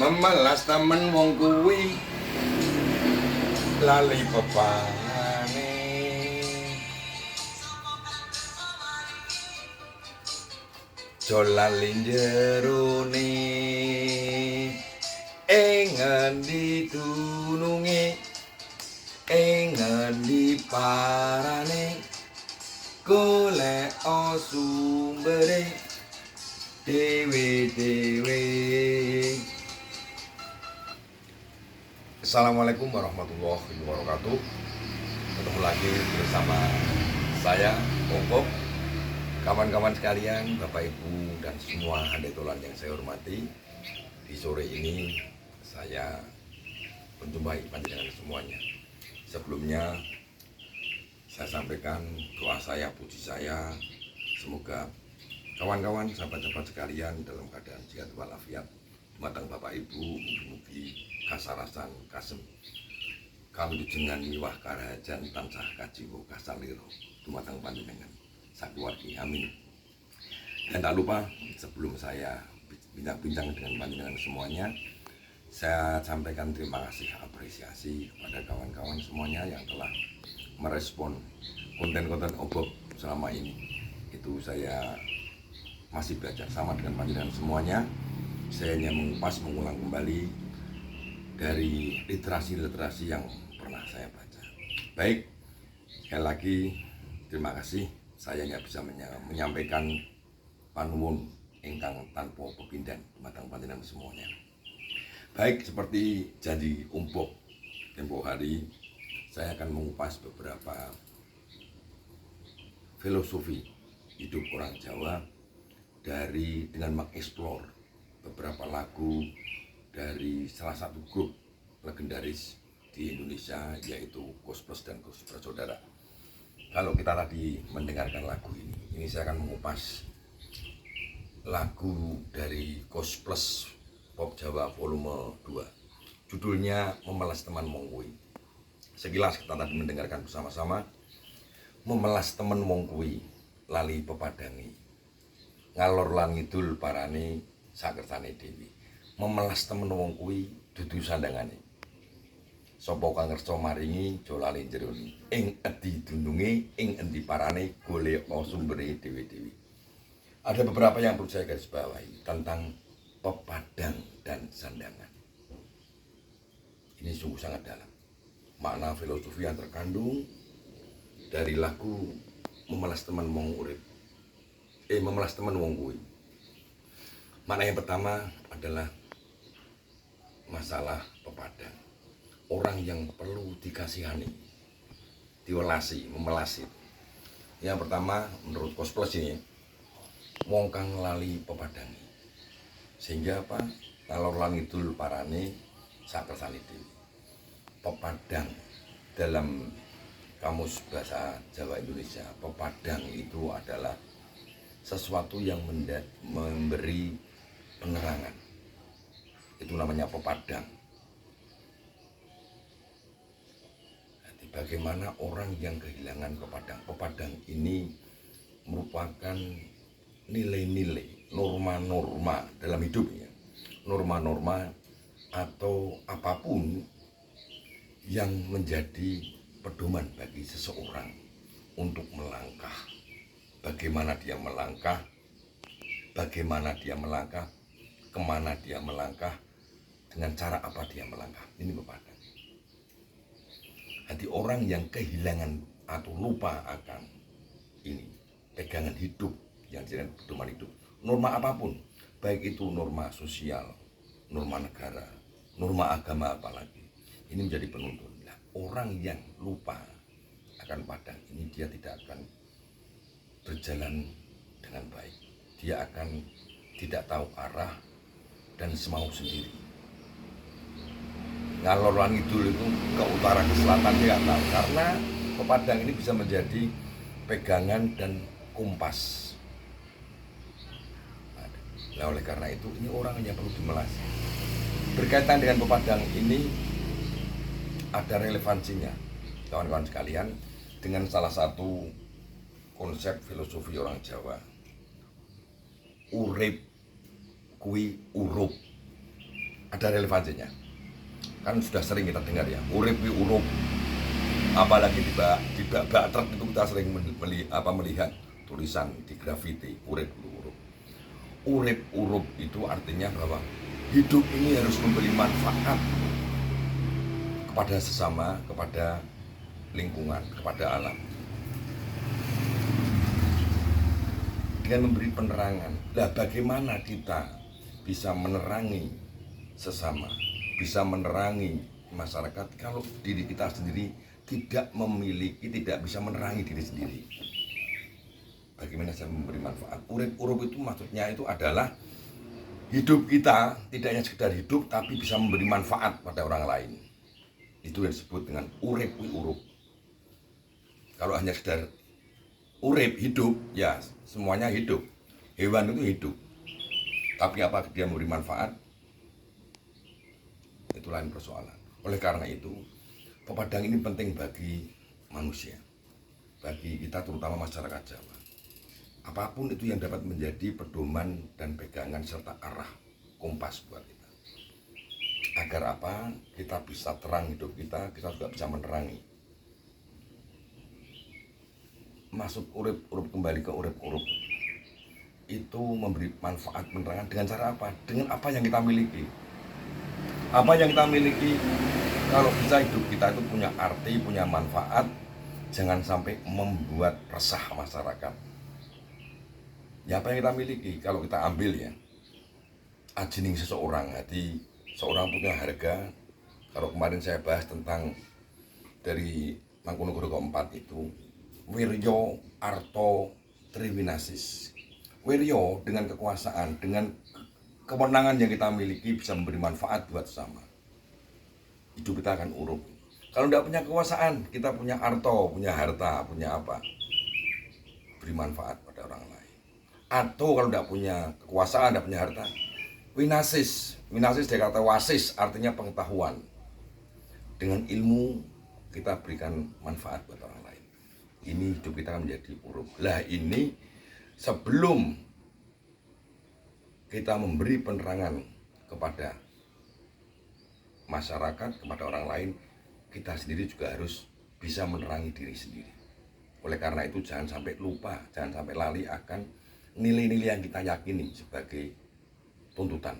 Memelas temen wong kuwi lali pepane. Jolali jerone ngendi dununge ngendi parane golek sumbere dewe-dewe. Assalamualaikum warahmatullahi wabarakatuh. Ketemu lagi bersama saya Bob. Kawan-kawan sekalian, Bapak Ibu dan semua handetolan yang saya hormati, di sore ini saya menjumpai panjenengan semuanya. Sebelumnya saya sampaikan doa saya, puji saya, semoga kawan-kawan, sahabat-sahabat sekalian dalam keadaan sehat walafiat. Dumateng Bapak Ibu, mugi kasarasan kasem kami jenengan miwah karajan tansah kajiwa kasalira dumateng panjenengan sakeluargi, amin. Dan tak lupa, sebelum saya bincang-bincang dengan panjenengan semuanya, saya sampaikan terima kasih, apresiasi kepada kawan-kawan semuanya yang telah merespon konten-konten Bob selama ini. Itu saya masih belajar sama dengan panjenengan semuanya. Saya hanya mengupas, mengulang kembali dari literasi-literasi yang pernah saya baca. Baik, sekali lagi terima kasih. Saya hanya bisa menyampaikan panuwun ingkang tanpa pepindhan dumateng panjenengan semuanya. Baik, seperti janji Bob tempo hari, saya akan mengupas beberapa filosofi hidup orang Jawa dengan mengeksplor beberapa lagu dari salah satu grup legendaris di Indonesia, yaitu Koes Plus dan Koes Bersaudara. Kalau kita tadi mendengarkan lagu ini saya akan mengupas lagu dari Koes Plus Pop Jawa volume 2. Judulnya Memelas Teman Wong Kuwi. Sekilas kita tadi mendengarkan bersama-sama. Memelas temen wong kuwi lali pepadangi, ngalor lan ngidul parane sakersane dewi. Memelas temen wong kuwi dudu sandangane, sapa kang ngersa maringi jolane jerone, ing endi dununge ing endi parane golek sumbere dewe-dewe. Ada beberapa yang perlu saya garis bawahi tentang pepadang dan sandangan. Ini sungguh sangat dalam makna filosofi yang terkandung dari lagu Memelas Teman Wong Urip, Memelas Teman Wong Kuwi. Makna yang pertama adalah masalah pepadang, orang yang perlu dikasihani, diwelasi, memelasi. Yang pertama menurut Koes Plus ini, wong kang lali pepadangi, sehingga apa? Ngalor lan ngidul parane sakersane dewi. Pepadang dalam kamus bahasa Jawa Indonesia, pepadang itu adalah sesuatu yang memberi penerangan. Itu namanya pepadang. Jadi bagaimana orang yang kehilangan pepadang? Pepadang ini merupakan nilai-nilai, norma-norma dalam hidupnya. Norma-norma atau apapun yang menjadi pedoman bagi seseorang untuk melangkah. Bagaimana dia melangkah, kemana dia melangkah, dengan cara apa dia melangkah. Ini pepadang. Jadi orang yang kehilangan atau lupa akan ini, pegangan hidup yang dijadikan pedoman hidup, norma apapun, baik itu norma sosial, norma negara, norma agama apalagi, ini menjadi penuntun. Nah, orang yang lupa akan padang ini, dia tidak akan berjalan dengan baik. Dia akan tidak tahu arah dan semau sendiri. Ngalor lan ngidul itu ke utara ke selatan dia nggak tahu, karena pepadang ini bisa menjadi pegangan dan kompas. Nah, oleh karena itu ini orang yang perlu dimelas. Berkaitan dengan pepadang ini ada relevansinya, kawan-kawan sekalian, dengan salah satu konsep filosofi orang Jawa. Urip kuwi urup. ada relevansinya. Kan sudah sering kita dengar ya, urip wi urup. Apalagi di bak truk itu kita sering melihat tulisan di grafiti, urip wi urup. Urip urup itu artinya bahwa hidup ini harus memberi manfaat kepada sesama, kepada lingkungan, kepada alam. Dengan memberi penerangan. Lah bagaimana kita bisa menerangi sesama, bisa menerangi masyarakat kalau diri kita sendiri tidak bisa menerangi diri sendiri. Bagaimana saya memberi manfaat? Urip urup itu maksudnya itu adalah hidup kita tidak hanya sekedar hidup tapi bisa memberi manfaat pada orang lain. Itu yang disebut dengan urip wi urup. Kalau hanya sekedar urip hidup, ya semuanya hidup. Hewan itu hidup. Tapi apa dia memberi manfaat? Itu lain persoalan. Oleh karena itu, pepadang ini penting bagi manusia, bagi kita terutama masyarakat Jawa. Apapun itu yang dapat menjadi pedoman dan pegangan serta arah kompas buat kita. Agar apa? Kita bisa terang hidup kita juga bisa menerangi. Masuk urip kembali ke urip itu memberi manfaat penerangan dengan cara apa? Dengan apa yang kita miliki. Apa yang kita miliki, kalau bisa hidup kita itu punya arti, punya manfaat, jangan sampai membuat resah masyarakat. Ya apa yang kita miliki, kalau kita ambil ya, ajining seseorang, hati seorang punya harga. Kalau kemarin saya bahas tentang dari Mangkunegoro keempat itu, Wiryo, Arto, Triwinasis. Wiryo dengan kekuasaan, dengan kewenangan yang kita miliki bisa memberi manfaat buat sesama. Hidup kita akan urup. Kalau tidak punya kekuasaan, kita punya arto, punya harta, punya apa? Beri manfaat pada orang lain. Atau kalau tidak punya kekuasaan, tidak punya harta, winasis. Winasis dari kata wasis, artinya pengetahuan. Dengan ilmu kita berikan manfaat buat orang lain. Ini hidup kita akan menjadi urup. Lah ini sebelum kita memberi penerangan kepada masyarakat, kepada orang lain, kita sendiri juga harus bisa menerangi diri sendiri. Oleh karena itu jangan sampai lupa, jangan sampai lali akan nilai-nilai yang kita yakini sebagai tuntutan,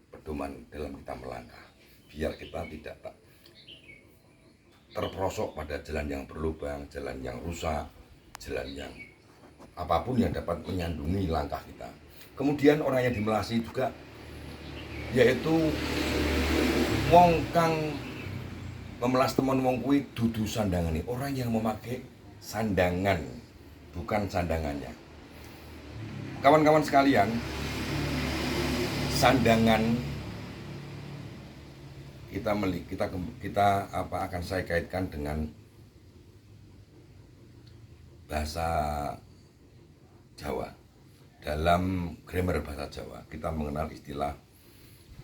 pedoman dalam kita melangkah. Biar kita tidak terperosok pada jalan yang berlubang, jalan yang rusak, jalan yang apapun yang dapat menyandungi langkah kita. Kemudian orang yang dimelasi juga, yaitu wong kang memelas teman wong kuwi dudu sandangane. Orang yang memakai sandangan, bukan sandangannya. Kawan-kawan sekalian, sandangan kita akan saya kaitkan dengan bahasa Jawa. Dalam grammar bahasa Jawa kita mengenal istilah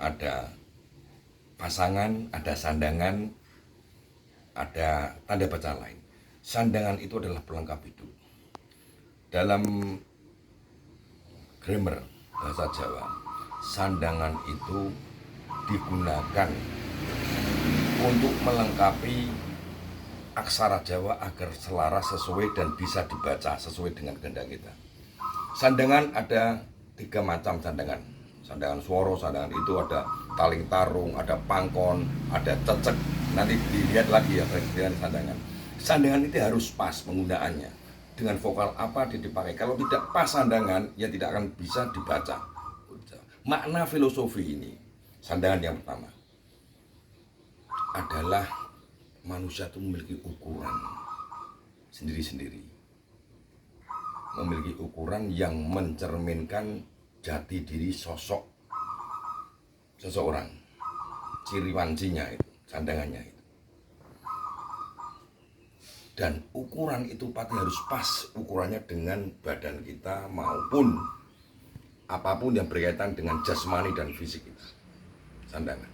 ada pasangan, ada sandangan, ada tanda baca lain. Sandangan itu adalah pelengkap hidup. Dalam grammar bahasa Jawa, sandangan itu digunakan untuk melengkapi aksara Jawa agar selaras sesuai dan bisa dibaca sesuai dengan kehendak kita. Sandangan ada 3 macam sandangan. Sandangan suara, sandangan itu ada taling tarung, ada pangkon, ada cecek. Nanti dilihat lagi ya dengan sandangan. Sandangan itu harus pas penggunaannya. Dengan vokal apa dipakai. Kalau tidak pas sandangan, ya tidak akan bisa dibaca. Makna filosofi ini, sandangan yang pertama adalah manusia itu memiliki ukuran sendiri-sendiri. Memiliki ukuran yang mencerminkan jati diri sosok seseorang. Ciri wancinya itu, sandangannya itu. Dan ukuran itu pasti harus pas ukurannya dengan badan kita maupun apapun yang berkaitan dengan jasmani dan fisik kita. Sandangan.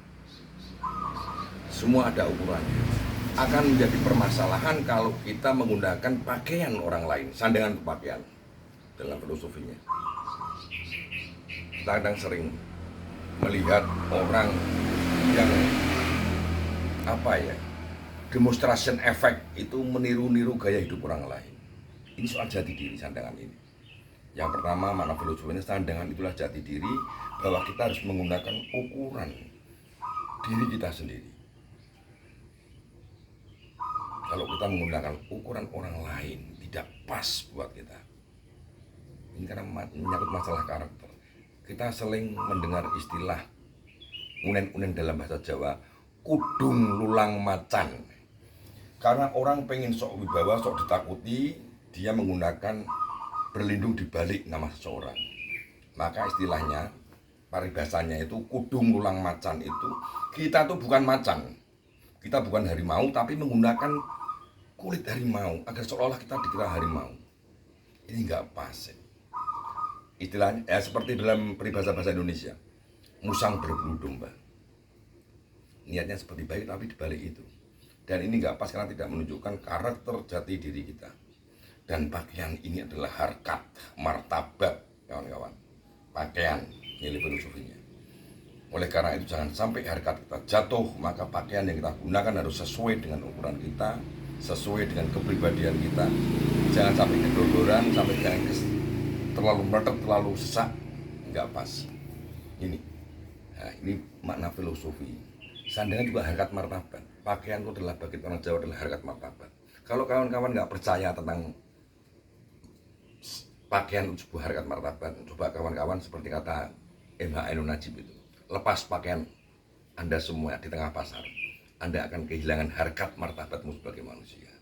Semua ada ukurannya. Akan menjadi permasalahan kalau kita menggunakan pakaian orang lain, sandangan pakaian dalam filosofinya. Kita kadang sering melihat orang yang demonstration effect itu meniru-niru gaya hidup orang lain. Ini soal jati diri sandangan ini. Yang pertama, makna filosofi ini sandangan itulah jati diri, bahwa kita harus menggunakan ukuran diri kita sendiri. Kalau kita menggunakan ukuran orang lain tidak pas buat kita. Ini karena menyangkut masalah karakter. Kita sering mendengar istilah unen-unen dalam bahasa Jawa, kudung lulang macan. Karena orang pengen sok wibawa, sok ditakuti, dia menggunakan berlindung di balik nama seseorang. Maka istilahnya, paribasanya itu kudung lulang macan itu, kita tuh bukan macan. Kita bukan harimau, tapi menggunakan kulit harimau agar seolah-olah kita dikira harimau. Ini nggak pas. Istilahnya seperti dalam peribahasa bahasa Indonesia, musang berbulu domba. Niatnya seperti baik, tapi dibalik itu. Dan ini nggak pas karena tidak menunjukkan karakter jati diri kita. Dan pakaian ini adalah harkat, martabat, kawan-kawan. Pakaian, nilai filosofinya. Oleh karena itu jangan sampai harkat kita jatuh, maka pakaian yang kita gunakan harus sesuai dengan ukuran kita, sesuai dengan kepribadian kita. Jangan sampai kedodoran, sampai jangan terlalu meledak, terlalu sesak, nggak pas. Ini, nah, ini makna filosofi. Sandangan juga harkat martabat. Pakaian itu adalah bagi orang Jawa adalah harkat martabat. Kalau kawan-kawan nggak percaya tentang pakaian sebuah harkat martabat, coba kawan-kawan seperti kata MH Ainun Najib itu, lepas pakaian Anda semua di tengah pasar, Anda akan kehilangan harkat martabatmu sebagai manusia.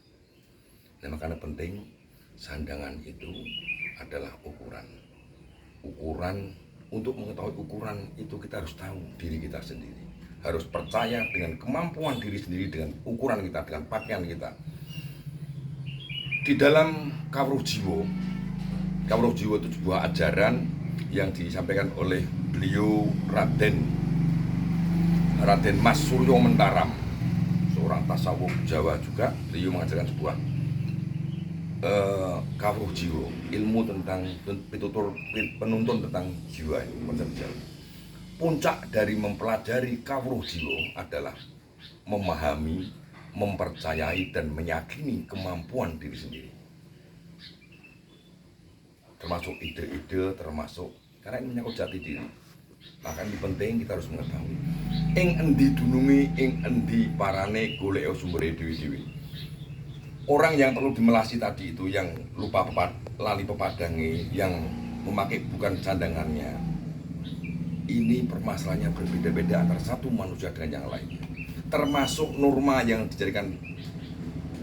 Nah, makanya penting sandangan itu adalah ukuran. Ukuran, untuk mengetahui ukuran itu kita harus tahu diri kita sendiri. Harus percaya dengan kemampuan diri sendiri, dengan ukuran kita, dengan pakaian kita. Di dalam Kawruh Jiwa itu sebuah ajaran yang disampaikan oleh beliau Raden Mas Suryo Mentaram, seorang tasawuf Jawa juga. Beliau mengajarkan sebuah Kawruh Jiwa, ilmu tentang penuntun tentang jiwa ini, konsep Jawa. Puncak dari mempelajari Kawruh Jiwa adalah memahami, mempercayai dan meyakini kemampuan diri sendiri, termasuk ide-ide, termasuk karena ini menyangkut jati diri. Maka ini penting kita harus mengetahui ing endi dunungi, ing endi parane golek sumbere dewi-dewi. Orang yang perlu dimelasi tadi itu, yang lupa lali pepadange, yang memakai bukan sandangannya, ini permasalahannya berbeda-beda antara satu manusia dengan yang lainnya. Termasuk norma yang dijadikan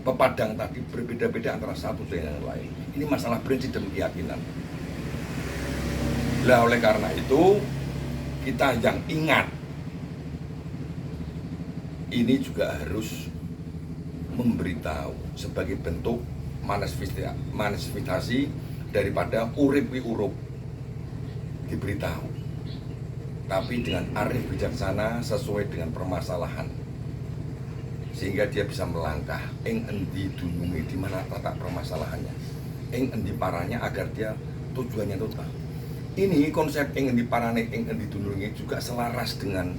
pepadang tadi berbeda-beda antara satu dengan yang lain. Ini masalah prinsip dan keyakinan. Lah oleh karena itu kita yang ingat ini juga harus memberitahu sebagai bentuk manifestasi daripada urip wi urup, diberitahu, tapi dengan arif bijaksana sesuai dengan permasalahan, sehingga dia bisa melangkah ing endi dununge, di mana letak permasalahannya, ing endi parahnya, agar dia tujuannya itu tahu. Ini konsep ing endi parane, ing endi dununge juga selaras dengan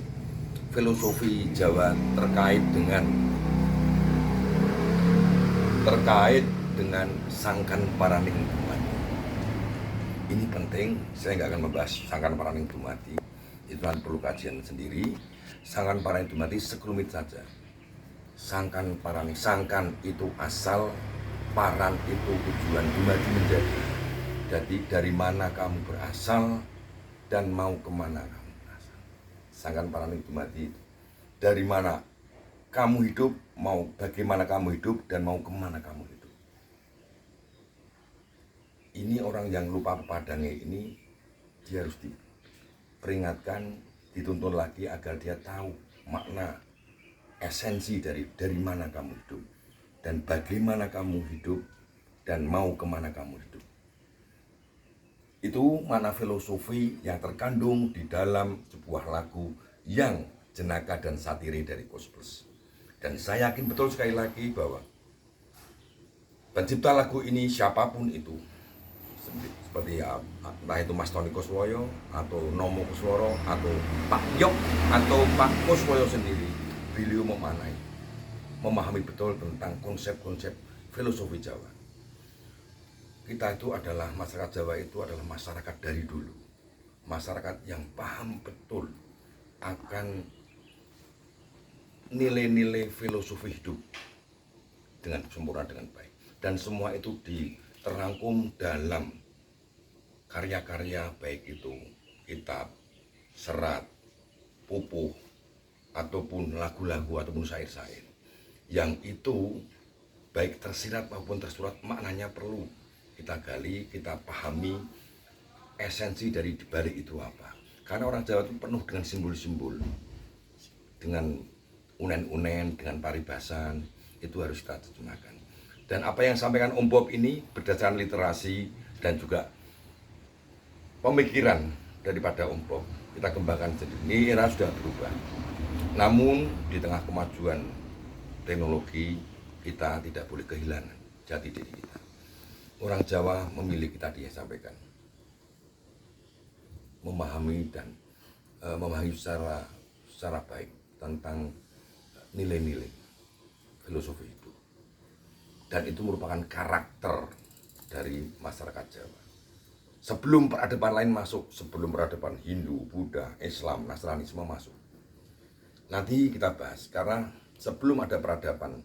filosofi Jawa terkait dengan sangkan paraning dumati. Ini penting, saya nggak akan membahas sangkan paraning dumati, itu kan perlu kajian sendiri. Sangkan paraning dumati sekelumit saja. Sangkan paraning, sangkan itu asal, paran itu tujuan, dumati menjadi. Jadi dari mana kamu berasal dan mau kemana kamu berasal. Sangkan paraning dumati, dari mana kamu hidup, mau bagaimana kamu hidup, dan mau kemana kamu hidup. Ini orang yang lupa pepadangnya ini, dia harus diperingatkan, dituntun lagi agar dia tahu makna esensi dari mana kamu hidup, dan bagaimana kamu hidup, dan mau kemana kamu hidup. Itu makna filosofi yang terkandung di dalam sebuah lagu yang jenaka dan satire dari Koes Plus. Dan saya yakin betul sekali lagi bahwa pencipta lagu ini siapapun itu, seperti ya, entah itu Mas Tony Kuswoyo atau Nomo Kusworo atau Pak Yok atau Pak Kuswoyo sendiri, beliau memahami betul tentang konsep-konsep filosofi Jawa. Kita itu adalah masyarakat Jawa, itu adalah masyarakat dari dulu, masyarakat yang paham betul akan nilai-nilai filosofi hidup dengan sempurna, dengan baik, dan semua itu terangkum dalam karya-karya, baik itu kitab, serat, pupuh, ataupun lagu-lagu ataupun syair-syair, yang itu baik tersirat maupun tersurat maknanya perlu kita gali, kita pahami esensi dari dibalik itu apa. Karena orang Jawa itu penuh dengan simbol-simbol, dengan unen-unen, dengan paribasan, itu harus kita terjemahkan. Dan apa yang sampaikan Om Bob ini berdasarkan literasi dan juga pemikiran daripada Om Bob, kita kembangkan jadi ini. Era sudah berubah, namun di tengah kemajuan teknologi kita tidak boleh kehilangan jati diri kita. Orang Jawa memiliki, tadi yang sampaikan, memahami dan memahami secara baik tentang nilai-nilai filosofi hidup, dan itu merupakan karakter dari masyarakat Jawa. Sebelum peradaban lain masuk, sebelum peradaban Hindu, Buddha, Islam, Nasrani semua masuk. Nanti kita bahas, karena sebelum ada peradaban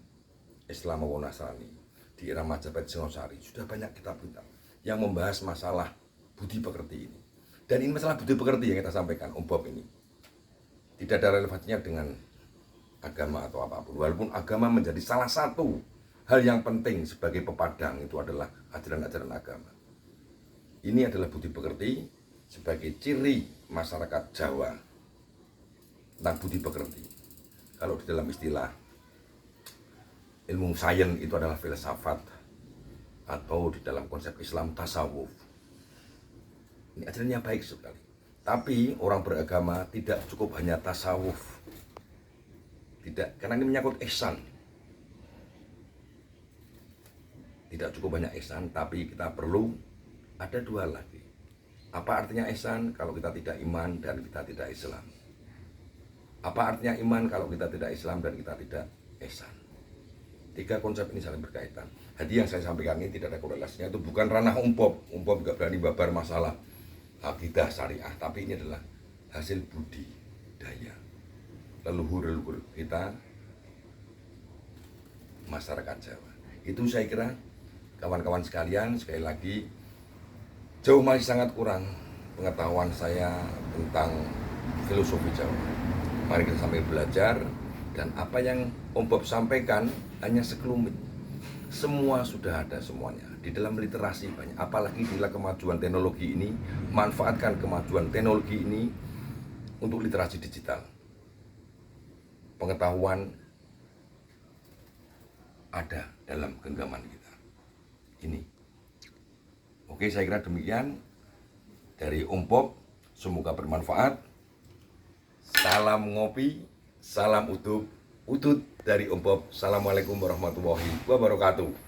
Islam maupun Nasrani di era Majapahit Singosari sudah banyak kitab-kitab yang membahas masalah budi pekerti ini. Dan ini masalah budi pekerti yang kita sampaikan Om Bob ini tidak ada relevansinya dengan agama atau apapun, walaupun agama menjadi salah satu hal yang penting sebagai pepadang, itu adalah ajaran-ajaran agama. Ini adalah budi pekerti sebagai ciri masyarakat Jawa tentang budi pekerti. Kalau di dalam istilah ilmu sains itu adalah filsafat, atau di dalam konsep Islam tasawuf. Ini ajarannya baik sekali. Tapi orang beragama tidak cukup hanya tasawuf. Tidak, karena ini menyangkut ihsan. Tidak cukup banyak ihsan, tapi kita perlu ada dua lagi. Apa artinya ihsan kalau kita tidak iman dan kita tidak Islam? Apa artinya iman kalau kita tidak Islam dan kita tidak ihsan? Tiga konsep ini saling berkaitan. Jadi yang saya sampaikan ini tidak ada korelasinya, itu bukan ranah Om Bob. Om Bob nggak berani babar masalah akidah syariah, tapi ini adalah hasil budidaya leluhur-leluhur kita, masyarakat Jawa. Itu saya kira kawan-kawan sekalian, sekali lagi jauh masih sangat kurang pengetahuan saya tentang filosofi Jawa. Mari kita sambil belajar, dan apa yang Om Bob sampaikan hanya sekelumit. Semua sudah ada semuanya di dalam literasi banyak. Apalagi bila kemajuan teknologi ini, manfaatkan kemajuan teknologi ini untuk literasi digital. Pengetahuan ada dalam genggaman kita ini. Oke, saya kira demikian dari Om Bob. Semoga bermanfaat. Salam ngopi, salam utut dari Om Bob. Assalamualaikum warahmatullahi wabarakatuh.